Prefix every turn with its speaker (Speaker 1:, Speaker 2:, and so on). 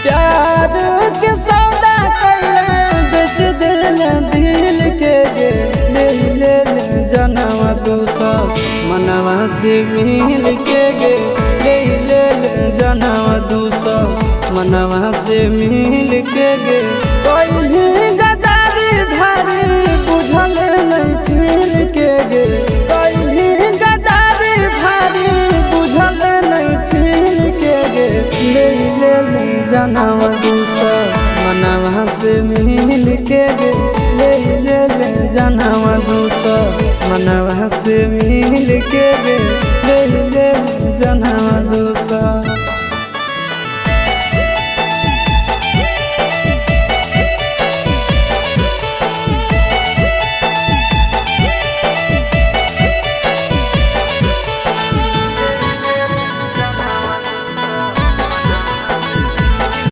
Speaker 1: प्यार के सौदा कैले बेच दिल दिल के गे ले ले जनवा दूसर मनवा से मिल के गे ले ले जनवा दूसर मनवा से मिल के गे कोई भी गदारी भारी बुझल नहीं फील के गे कोई भी गदारी भारी बुझल नहीं फील के गे ले ले जनवा दूसर मनवा से मिल के गे ले ले जनवा दूसर मनवा से मिल के गे ले ले जनवा दूसर।